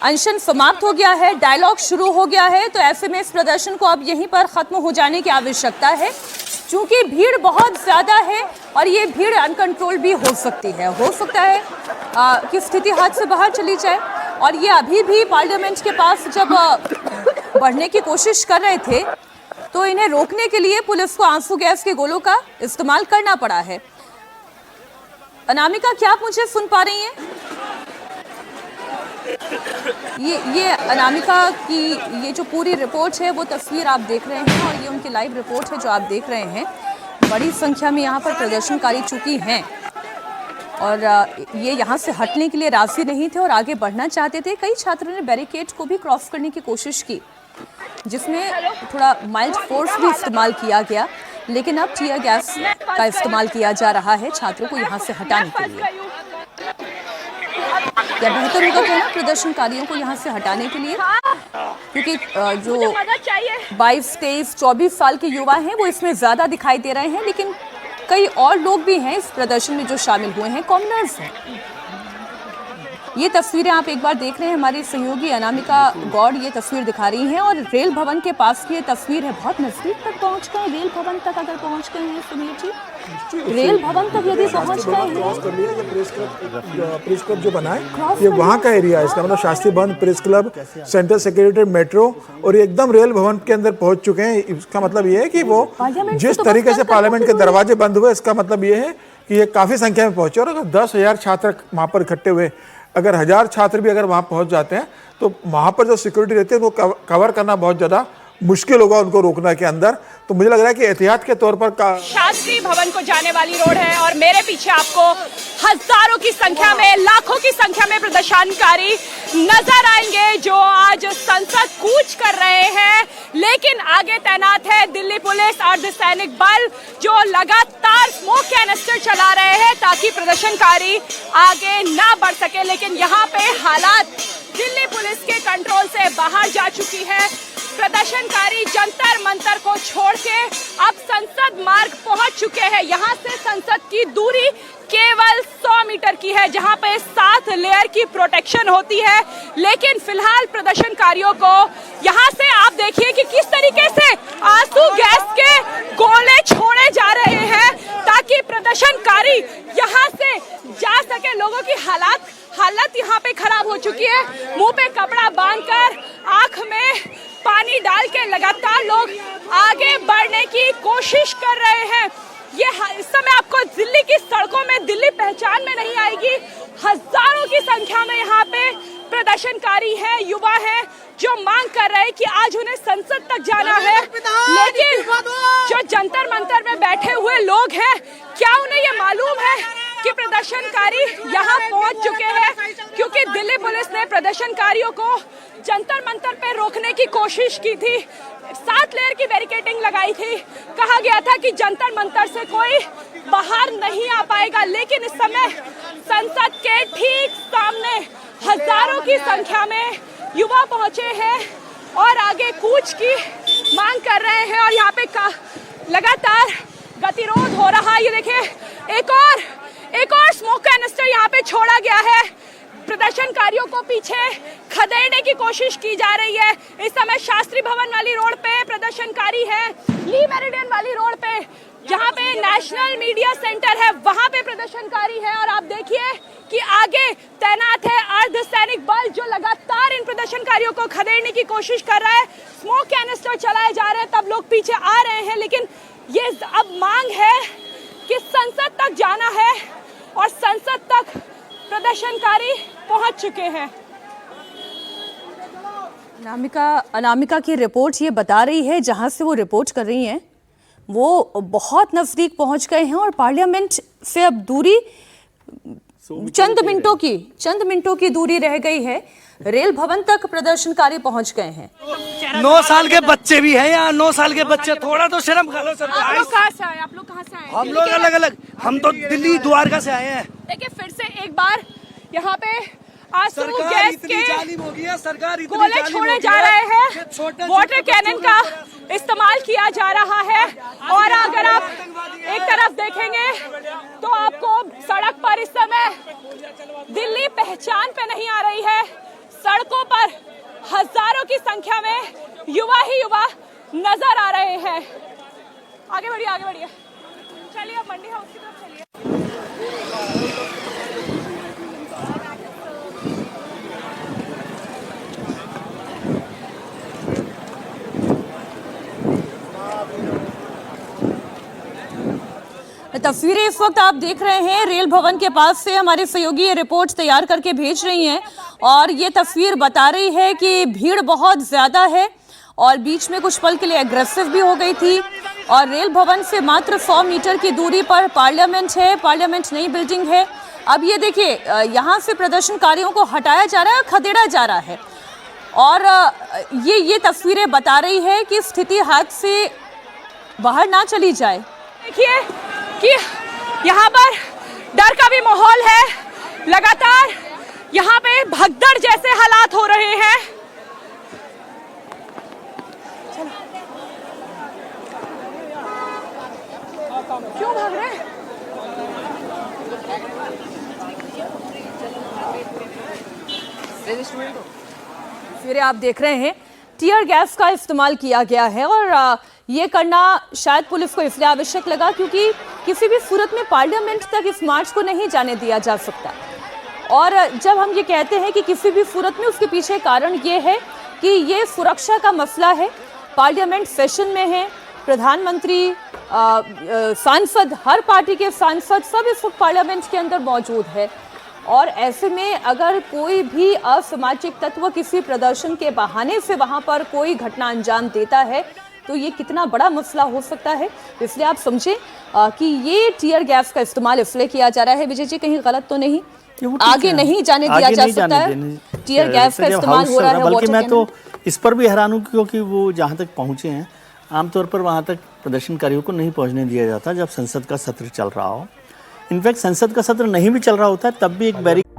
अनशन समाप्त हो गया है, डायलॉग शुरू हो गया है, तो ऐसे में इस प्रदर्शन को अब यहीं पर खत्म हो जाने की आवश्यकता है, क्योंकि भीड़ बहुत ज्यादा है और ये भीड़ अनकंट्रोल भी हो सकती है। हो सकता है कि स्थिति हाथ से बाहर चली जाए। और ये अभी भी पार्लियामेंट के पास जब बढ़ने की कोशिश कर रहे थे तो इन्हें रोकने के लिए पुलिस को आंसू गैस के गोलों का इस्तेमाल करना पड़ा है। अनामिका, क्या आप मुझे सुन पा रही हैं? ये अनामिका की ये जो पूरी रिपोर्ट है वो तस्वीर आप देख रहे हैं और ये उनकी लाइव रिपोर्ट है जो आप देख रहे हैं। बड़ी संख्या में यहाँ पर प्रदर्शनकारी चुकी हैं और ये यहाँ से हटने के लिए राजी नहीं थे और आगे बढ़ना चाहते थे। कई छात्रों ने बैरिकेड को भी क्रॉस करने की कोशिश की, जिसमें थोड़ा माइल्ड फोर्स भी इस्तेमाल किया गया, लेकिन अब टीयर गैस का इस्तेमाल किया जा रहा है छात्रों को यहाँ से हटाने के लिए। क्या बेहतर होगा क्या प्रदर्शनकारियों को यहाँ से हटाने के लिए, क्योंकि जो 22, 23, 24 साल के युवा हैं वो इसमें ज्यादा दिखाई दे रहे हैं, लेकिन कई और लोग भी हैं इस प्रदर्शन में जो शामिल हुए हैं, कॉमनर्स हैं। ये तस्वीरें आप एक बार देख रहे हैं, हमारी सहयोगी अनामिका गौड़ ये तस्वीर दिखा रही हैं और रेल भवन के पास की ये तस्वीर है। बहुत नजदीक तक पहुंच गए, रेल भवन तक अगर पहुंच गए हैं सुनील जी, रेल भवन तक यदि पहुंच गए हैं। प्रेस क्लब जो बना है ये वहाँ का एरिया है, इसका मतलब शास्त्री भवन, press club, central secretary, metro, और ये एकदम रेल भवन के अंदर पहुंच चुके हैं। इसका मतलब ये है कि वो जिस तरीके से पार्लियामेंट के दरवाजे बंद हुए, इसका मतलब ये है कि ये काफी संख्या में पहुंचे। और अगर 10,000 छात्र वहां पर इकट्ठे हुए, अगर 1000 छात्र भी अगर वहां पहुंच जाते हैं तो वहां पर जो सिक्योरिटी रहती है वो कवर करना बहुत ज्यादा मुश्किल होगा उनको रोकना के अंदर। तो मुझे लग रहा है कि एहतियात के तौर पर शास्त्री भवन को जाने वाली रोड है और मेरे पीछे आपको हजारों की संख्या में, लाखों की संख्या में प्रदर्शनकारी नजर आएंगे जो आज संसद कूच कर रहे हैं। लेकिन आगे तैनात है दिल्ली पुलिस, अर्धसैनिक बल जो लगातार स्मोक कैनिस्टर चला रहे हैं ताकि प्रदर्शनकारी आगे ना बढ़ सके। लेकिन यहाँ पे हालात दिल्ली पुलिस के कंट्रोल से बाहर जा चुकी है। प्रदर्शनकारी जंतर मंतर को छोड़ के अब संसद मार्ग पहुंच चुके हैं। यहाँ से संसद की दूरी केवल 100 मीटर की है, जहाँ पे 7 लेयर की प्रोटेक्शन होती है। लेकिन फिलहाल प्रदर्शनकारियों को यहाँ से आप देखिए कि किस तरीके से आंसू गैस के गोले छोड़े जा रहे हैं ताकि प्रदर्शनकारी यहाँ से जा सके। लोगों की हालत यहाँ पे खराब हो चुकी है। मुंह पे कपड़ा बांधकर, आंख में पानी डाल के लगातार लोग आगे बढ़ने की कोशिश कर रहे हैं। ये इस समय आपको दिल्ली की सड़कों में दिल्ली पहचान में नहीं आएगी। हजारों की संख्या में यहाँ पे प्रदर्शनकारी हैं, युवा हैं जो मांग कर रहे हैं कि आज उन्हें संसद तक जाना है। लेकिन जो जंतर मंतर में बैठे हुए लोग हैं, क्या उन्हें ये मालूम है कि प्रदर्शनकारी यहाँ पहुंच चुके हैं? क्योंकि दिल्ली पुलिस ने प्रदर्शनकारियों को जंतर मंतर पे रोकने की कोशिश की थी, 7 लेयर की बैरिकेडिंग लगाई थी, कहा गया था कि जंतर मंतर से कोई बाहर नहीं आ पाएगा। लेकिन इस समय संसद के ठीक सामने हजारों की संख्या में युवा पहुंचे हैं और आगे कूच की मांग कर रहे हैं और यहाँ पे लगातार गतिरोध हो रहा है। ये देखिए, एक और स्मोक कैनिस्टर यहाँ पे छोड़ा गया है। प्रदर्शनकारियों को पीछे खदेड़ने की कोशिश की जा रही है। इस समय शास्त्री भवन वाली रोड पे प्रदर्शनकारी है, ली मेरिडियन वाली रोड पे जहाँ पे नेशनल मीडिया सेंटर है वहां पे प्रदर्शनकारी है। और आप देखिए कि आगे तैनात है अर्धसैनिक बल जो लगातार इन प्रदर्शनकारियों को खदेड़ने की कोशिश कर रहा है। स्मोक कैनिस्टर चलाए जा रहे हैं, तब लोग पीछे आ रहे हैं। लेकिन ये अब मांग है कि संसद तक जाना है और संसद तक प्रदर्शनकारी पहुंच चुके हैं। अनामिका की रिपोर्ट ये बता रही है, जहां से वो रिपोर्ट कर रही हैं वो बहुत नजदीक पहुंच गए हैं और पार्लियामेंट से अब दूरी चंद मिनटों की दूरी रह गई है। रेल भवन तक प्रदर्शनकारी पहुंच गए हैं। 9 साल के बच्चे भी हैं यहाँ, 9 साल के बच्चे, थोड़ा तो शर्म खा लो सर। आप लोग कहाँ से आए? आप लोग कहाँ से आए? हम लोग अलग, हम तो दिल्ली द्वारका से आए हैं। देखिए, फिर से एक बार यहाँ पे आंसू गैस के गोले छोड़े जा रहे हैं, वाटर कैनन का इस्तेमाल किया जा रहा है। और अगर आप एक तरफ देखेंगे तो आपको सड़क पर इस समय दिल्ली पहचान पे नहीं आ रही है। सड़कों पर हजारों की संख्या में युवा ही युवा नजर आ रहे हैं। आगे बढ़िए, आगे बढ़िए, चलिए अब मंडी हाउस की तरफ चलिए। तस्वीरें इस वक्त आप देख रहे हैं रेल भवन के पास से हमारे सहयोगी ये रिपोर्ट तैयार करके भेज रही हैं और ये तस्वीर बता रही है कि भीड़ बहुत ज़्यादा है और बीच में कुछ पल के लिए एग्रेसिव भी हो गई थी। और रेल भवन से मात्र 100 मीटर की दूरी पर पार्लियामेंट है, पार्लियामेंट नई बिल्डिंग है। अब ये देखिए यहाँ से प्रदर्शनकारियों को हटाया जा रहा है, खदेड़ा जा रहा है और ये तस्वीरें बता रही है कि स्थिति हाथ से बाहर ना चली जाए। देखिए कि यहाँ पर डर का भी माहौल है, लगातार यहाँ पे भगदड़ जैसे हालात हो रहे हैं। क्यों भाग रहे हैं? फिर आप देख रहे हैं टीयर गैस का इस्तेमाल किया गया है और ये करना शायद पुलिस को इसलिए आवश्यक लगा क्योंकि किसी भी सूरत में पार्लियामेंट तक इस मार्च को नहीं जाने दिया जा सकता। और जब हम ये कहते हैं कि किसी भी सूरत में, उसके पीछे कारण ये है कि ये सुरक्षा का मसला है। पार्लियामेंट सेशन में है, प्रधानमंत्री, सांसद, हर पार्टी के सांसद सब इस वक्त पार्लियामेंट के अंदर मौजूद है और ऐसे में अगर कोई भी असामाजिक तत्व किसी प्रदर्शन के बहाने से वहां पर कोई घटना अंजाम देता है तो ये कितना बड़ा मसला हो सकता है। इसलिए आप समझें कि ये टीयर गैस का इस्तेमाल इसलिए किया जा रहा है। विजय जी, कहीं गलत तो नहीं? आगे नहीं जाने दिया जा सकता है, टीयर गैस का इस्तेमाल हो रहा है। बल्कि मैं तो इस पर भी हैरान हूँ क्योंकि वो जहाँ तक पहुँचे हैं आमतौर पर वहाँ तक प्रदर्शनकारियों को नहीं पहुँचने दिया जाता जब संसद का सत्र चल रहा हो। इनफैक्ट संसद का सत्र नहीं भी चल रहा होता तब भी एक बैरिकेड